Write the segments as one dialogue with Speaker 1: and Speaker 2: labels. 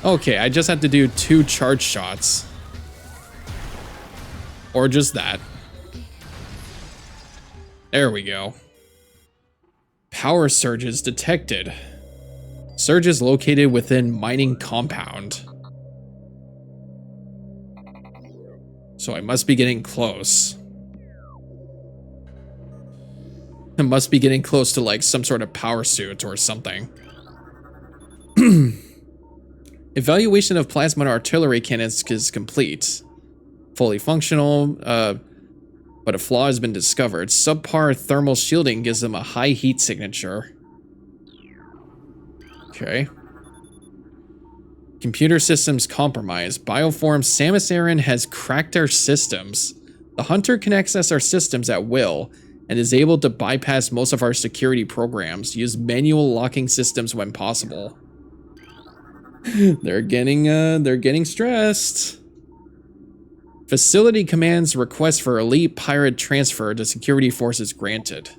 Speaker 1: Okay, I just have to do 2 charge shots. Or just that. There we go. Power surges detected. Surges located within mining compound. So I must be getting close. I must be getting close to like some sort of power suit or something. Evaluation of plasma artillery cannons is complete. Fully functional, but a flaw has been discovered. Subpar thermal shielding gives them a high heat signature. Okay. Computer systems compromised. Bioform Samus Aran has cracked our systems. The Hunter can access our systems at will and is able to bypass most of our security programs. Use manual locking systems when possible. They're getting stressed. Facility commands request for elite pirate transfer to security forces granted.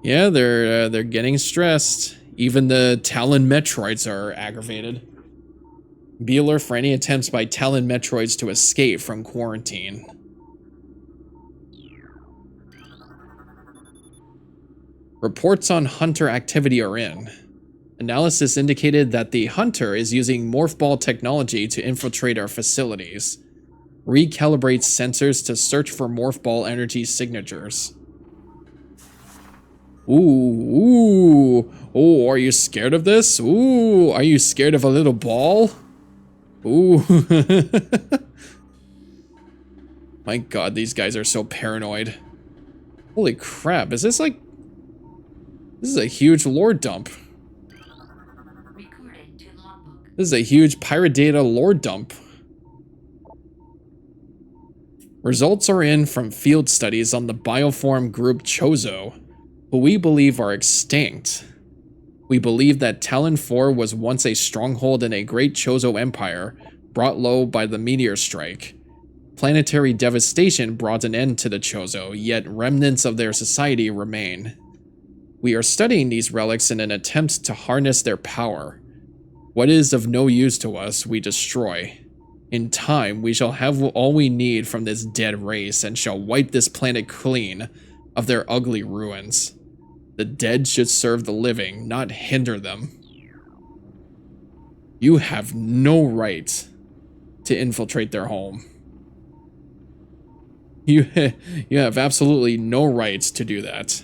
Speaker 1: Yeah, they're getting stressed. Even the Talon Metroids are aggravated. Be alert for any attempts by Talon Metroids to escape from quarantine. Reports on Hunter activity are in. Analysis indicated that the Hunter is using morph ball technology to infiltrate our facilities. Recalibrate sensors to search for morph ball energy signatures. Ooh, oh, are you scared of this? Ooh, are you scared of a little ball? Ooh. My god, these guys are so paranoid. Holy crap, is this like... This is a huge lore dump. This is a huge pirate data lore dump. Results are in from field studies on the bioform group Chozo, who we believe are extinct. We believe that Talon 4 was once a stronghold in a great Chozo empire, brought low by the meteor strike. Planetary devastation brought an end to the Chozo, yet remnants of their society remain. We are studying these relics in an attempt to harness their power. What is of no use to us, we destroy. In time, we shall have all we need from this dead race and shall wipe this planet clean of their ugly ruins. The dead should serve the living, not hinder them. You have no right to infiltrate their home. You have absolutely no right to do that.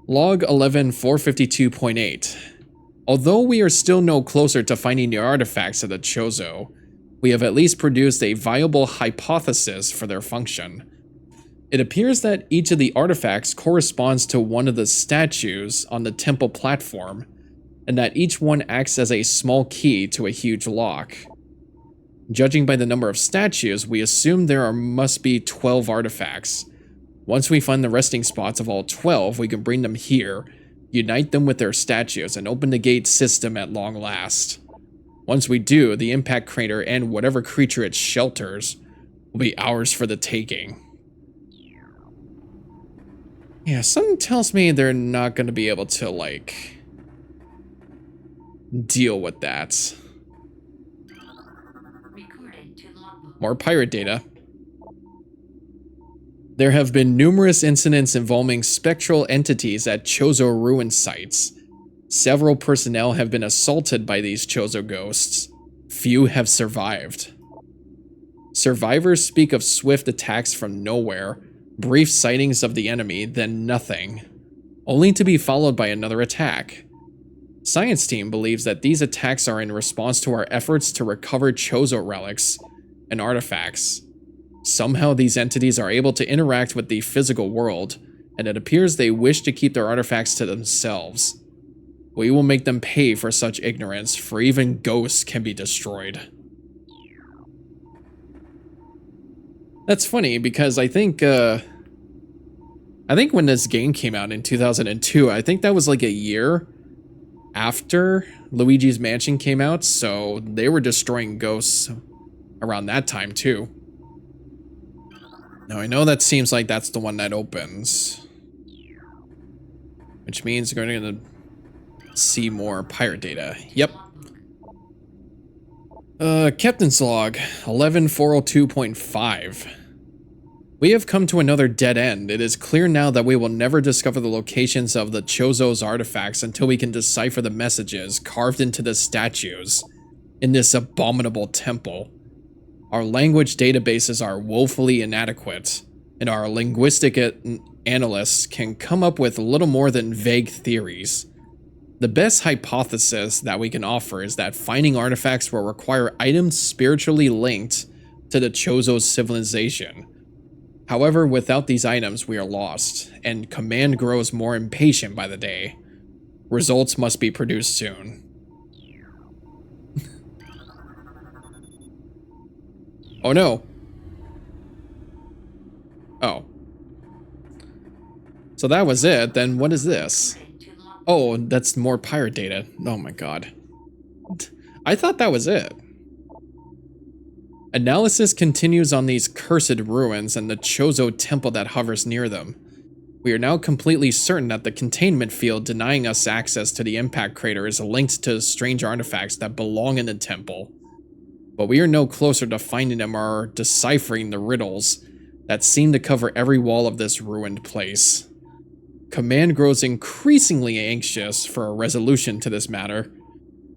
Speaker 1: Log 11-452.8. Although we are still no closer to finding the artifacts of the Chozo, we have at least produced a viable hypothesis for their function. It appears that each of the artifacts corresponds to one of the statues on the temple platform, and that each one acts as a small key to a huge lock. Judging by the number of statues, we assume must be 12 artifacts. Once we find the resting spots of all 12, we can bring them here, unite them with their statues, and open the gate system at long last. Once we do, the impact crater and whatever creature it shelters will be ours for the taking. Yeah, something tells me they're not going to be able to, like, deal with that. More pirate data. There have been numerous incidents involving spectral entities at Chozo ruin sites. Several personnel have been assaulted by these Chozo ghosts. Few have survived. Survivors speak of swift attacks from nowhere, brief sightings of the enemy, then nothing, only to be followed by another attack. Science team believes that these attacks are in response to our efforts to recover Chozo relics and artifacts. Somehow these entities are able to interact with the physical world, and it appears they wish to keep their artifacts to themselves. We will make them pay for such ignorance, for even ghosts can be destroyed. That's funny because I think when this game came out in 2002, I think that was like a year after Luigi's Mansion came out, so they were destroying ghosts around that time too. Now I know that seems like that's the one that opens. which means we're going to see more pirate data. Yep. Captain's log 11402.5. We have come to another dead end. It is clear now that we will never discover the locations of the Chozo's artifacts until we can decipher the messages carved into the statues in this abominable temple. Our language databases are woefully inadequate, and our linguistic analysts can come up with little more than vague theories. The best hypothesis that we can offer is that finding artifacts will require items spiritually linked to the Chozo's civilization. However, without these items, we are lost, and Command grows more impatient by the day. Results must be produced soon. Oh no. Oh. So that was it, then what is this? Oh, that's more pirate data. Oh my god. I thought that was it. Analysis continues on these cursed ruins and the Chozo temple that hovers near them. We are now completely certain that the containment field denying us access to the impact crater is linked to strange artifacts that belong in the temple. But we are no closer to finding them or deciphering the riddles that seem to cover every wall of this ruined place. Command grows increasingly anxious for a resolution to this matter,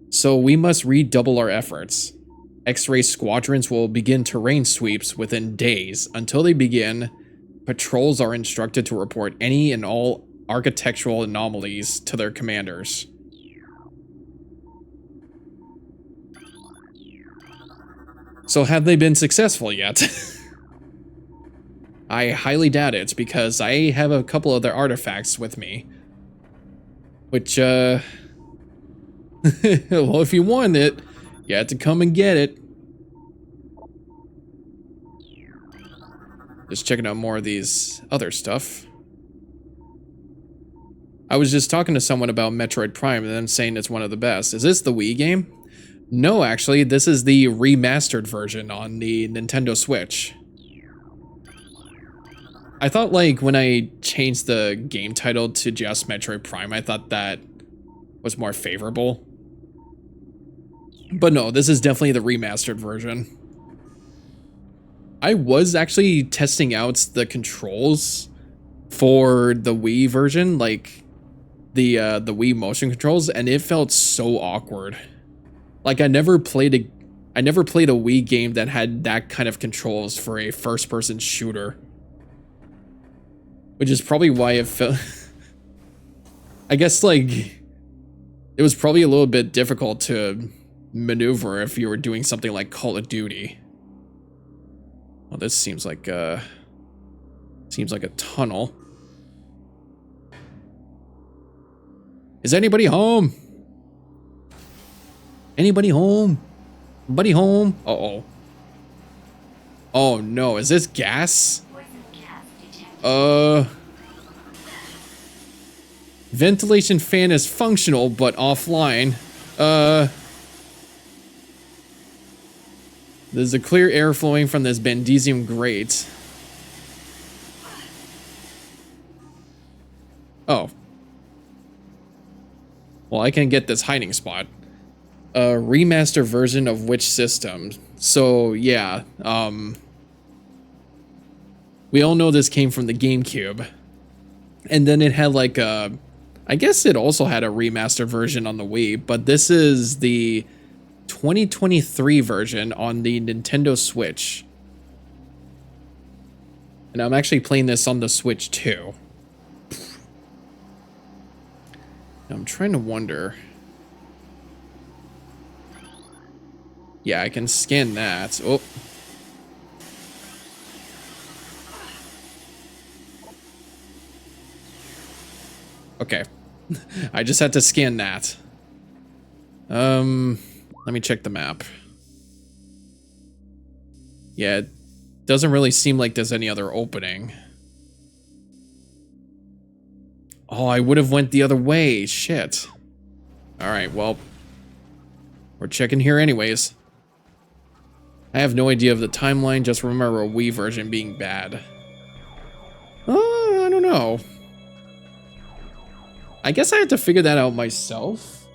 Speaker 1: so we must redouble our efforts. X-ray squadrons will begin terrain sweeps within days. Until they begin, patrols are instructed to report any and all architectural anomalies to their commanders. So have they been successful yet? I highly doubt it, because I have a couple other artifacts with me. Which, well, if you want it, you have to come and get it. Just checking out more of these other stuff. I was just talking to someone about Metroid Prime and them saying it's one of the best. Is this the Wii game? No, actually, this is the remastered version on the Nintendo Switch. I thought, like, when I changed the game title to just Metroid Prime, I thought that was more favorable. But no, this is definitely the remastered version. I was actually testing out the controls for the Wii version, like the Wii motion controls, and it felt so awkward. Like I never played a Wii game that had that kind of controls for a first-person shooter. Which is probably why it felt I guess like it was probably a little bit difficult to maneuver if you were doing something like Call of Duty. Well, this seems like a tunnel. Is anybody home? Anybody home? Anybody home? Uh-oh. Oh no, is this gas? Ventilation fan is functional but offline. There's a clear air flowing from this Bandesium grate. Oh. Well, I can get this hiding spot. A remaster version of which system? So, yeah, we all know this came from the GameCube. And then it had like a... I guess it also had a remaster version on the Wii, but this is the 2023 version on the Nintendo Switch. And I'm actually playing this on the Switch too. I'm trying to wonder... Yeah, I can scan that. Oh. Okay. I just had to scan that. Let me check the map. Yeah, it doesn't really seem like there's any other opening. Oh, I would have went the other way. Shit. Alright, well. We're checking here anyways. I have no idea of the timeline, just remember a Wii version being bad. I don't know. I guess I had to figure that out myself.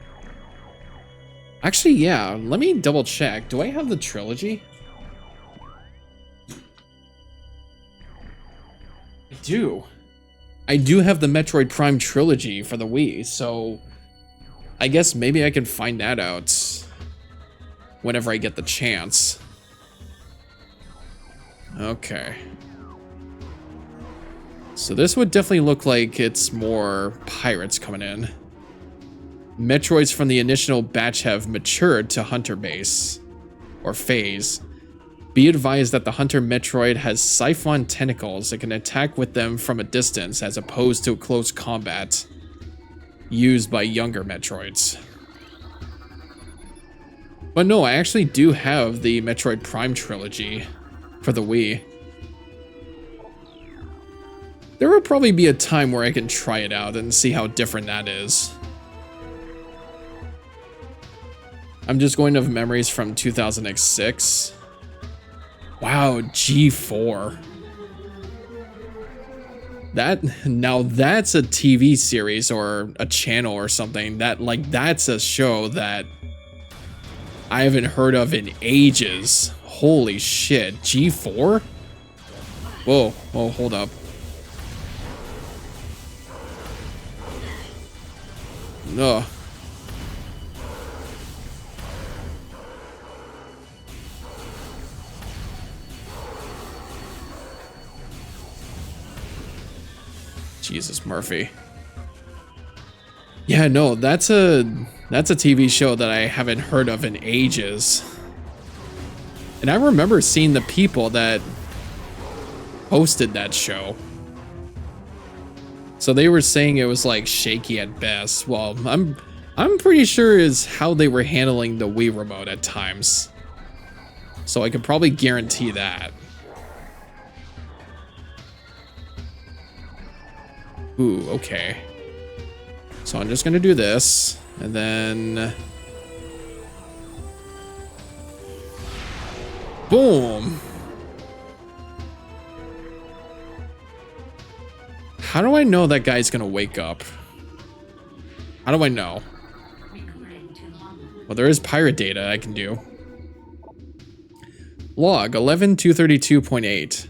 Speaker 1: Actually, yeah, let me double check. Do I have the trilogy? I do. I do have the Metroid Prime trilogy for the Wii, so I guess maybe I can find that out whenever I get the chance. Okay. So this would definitely look like it's more pirates coming in. Metroids from the initial batch have matured to Hunter base, or phase. Be advised that the Hunter Metroid has siphon tentacles that can attack with them from a distance as opposed to close combat used by younger Metroids. But no, I actually do have the Metroid Prime trilogy for the Wii. There will probably be a time where I can try it out and see how different that is. I'm just going to have memories from 2006. Wow, G4. Now that's a TV series or a channel or something. That's a show that I haven't heard of in ages. Holy shit, G4? Whoa, hold up. Ugh. Jesus, Murphy. Yeah, no, that's a TV show that I haven't heard of in ages. And I remember seeing the people that hosted that show. So they were saying it was like shaky at best. Well, I'm pretty sure is how they were handling the Wii remote at times. So I could probably guarantee that. Ooh, okay. So I'm just gonna do this, and then... boom! How do I know that guy's gonna wake up? How do I know? Well, there is pirate data I can do. Log 11232.8.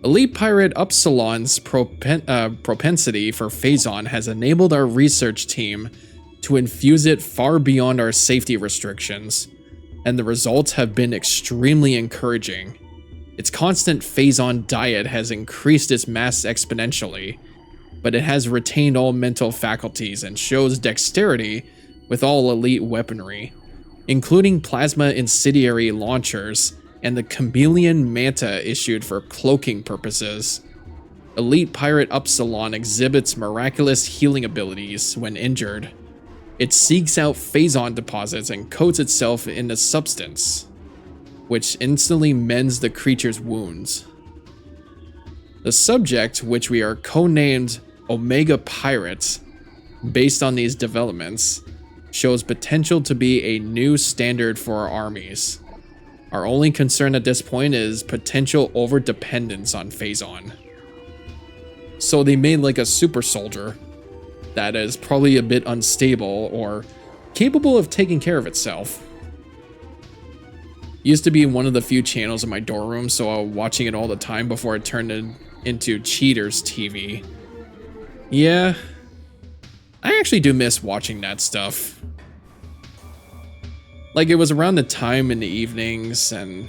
Speaker 1: Elite Pirate Upsilon's propensity for Phazon has enabled our research team to infuse it far beyond our safety restrictions, and the results have been extremely encouraging. Its constant Phazon diet has increased its mass exponentially, but it has retained all mental faculties and shows dexterity with all elite weaponry, including plasma incendiary launchers and the chameleon manta issued for cloaking purposes. Elite Pirate Upsilon exhibits miraculous healing abilities when injured. It seeks out Phazon deposits and coats itself in a substance, which instantly mends the creature's wounds. The subject, which we are codenamed Omega Pirate, based on these developments, shows potential to be a new standard for our armies. Our only concern at this point is potential overdependence on Phazon. So they made like a super soldier that is probably a bit unstable or capable of taking care of itself. Used to be one of the few channels in my dorm room, so I was watching it all the time before it turned into Cheaters TV. Yeah, I actually do miss watching that stuff. Like, it was around the time in the evenings, and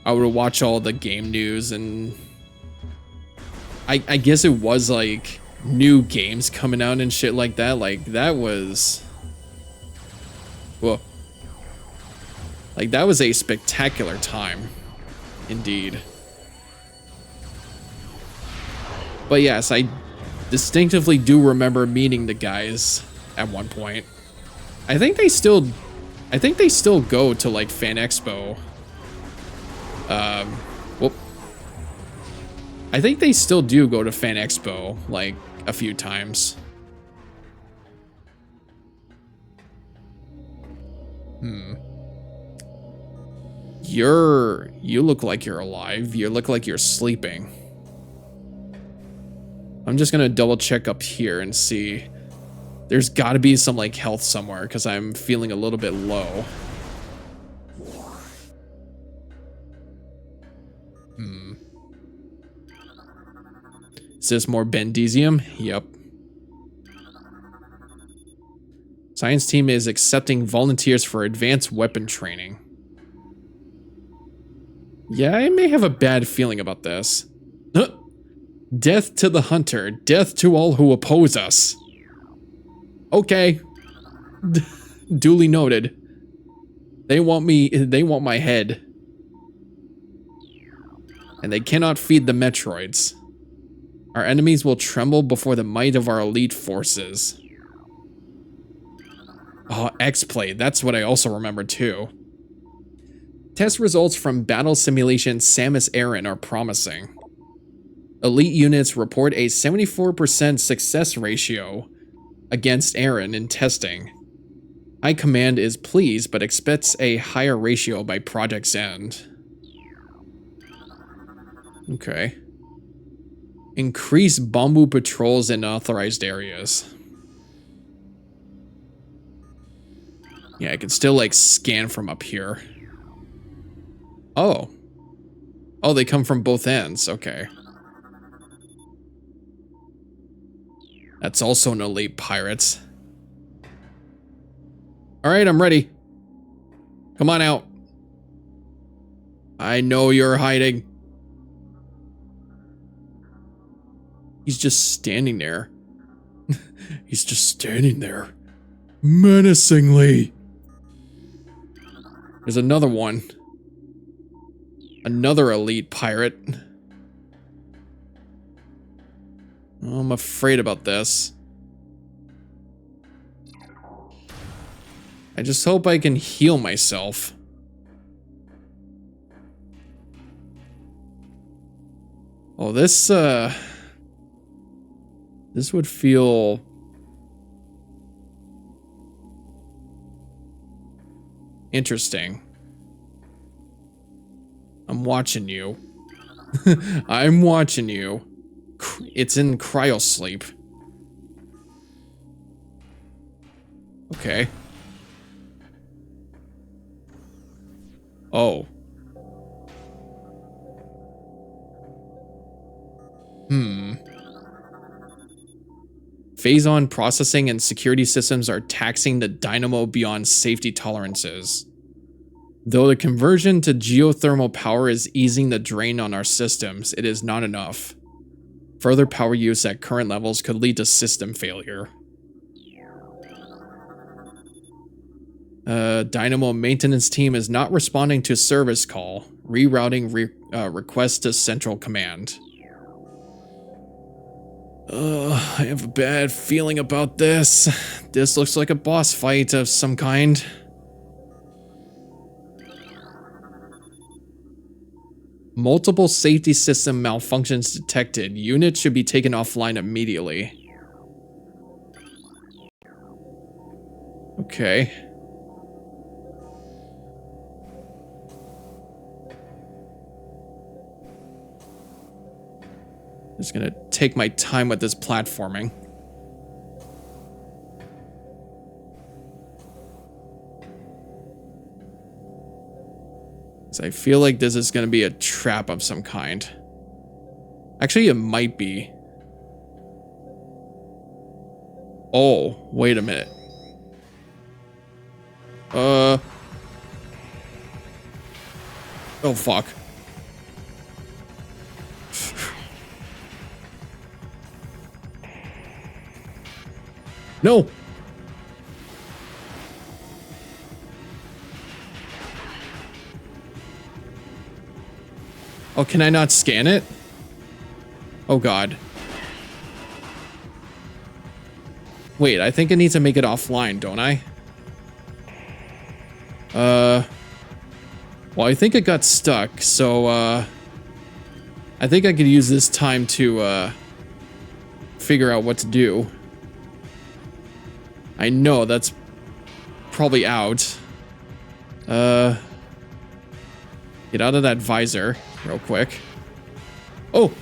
Speaker 1: I would watch all the game news, and I guess it was, like, new games coming out and shit like that. Like, that was... whoa. Like, that was a spectacular time. Indeed. But yes, I distinctively do remember meeting the guys at one point. I think they still go to like Fan Expo. Whoop. I think they still do go to Fan Expo like a few times. You look like you're alive. You look like you're sleeping. I'm just gonna double check up here and see. There's gotta be some like health somewhere because I'm feeling a little bit low. Is this more Bendesium? Yep. Science team is accepting volunteers for advanced weapon training. Yeah, I may have a bad feeling about this. Death to the hunter, death to all who oppose us. Okay. Duly noted. They want my head. And they cannot feed the Metroids. Our enemies will tremble before the might of our elite forces. Oh, X-Play, that's what I also remember too. Test results from battle simulation Samus Aran are promising. Elite units report a 74% success ratio against Aran in testing. High Command is pleased but expects a higher ratio by project's end. Okay. Increase Bamboo patrols in authorized areas. Yeah, I can still like scan from up here. Oh. Oh, they come from both ends. Okay. That's also an elite pirates. Alright, I'm ready. Come on out. I know you're hiding. He's just standing there. He's just standing there. Menacingly. There's another one. Another elite pirate. Oh, I'm afraid about this. I just hope I can heal myself. Oh, this would feel interesting. I'm watching you. I'm watching you. It's in cryosleep. Okay. Oh. Phase-on processing and security systems are taxing the dynamo beyond safety tolerances. Though the conversion to geothermal power is easing the drain on our systems, it is not enough. Further power use at current levels could lead to system failure. Dynamo maintenance team is not responding to service call. Rerouting request to central command. I have a bad feeling about this. This looks like a boss fight of some kind. Multiple safety system malfunctions detected. Unit should be taken offline immediately. Okay. Just gonna take my time with this platforming. So I feel like this is gonna be a trap of some kind. Actually, it might be. Oh, wait a minute. Oh, fuck. No! Oh, can I not scan it? Oh god. Wait, I think I need to make it offline, don't I? Well, I think it got stuck, so, I think I could use this time to, figure out what to do. I know, that's probably out. Get out of that visor real quick. Oh!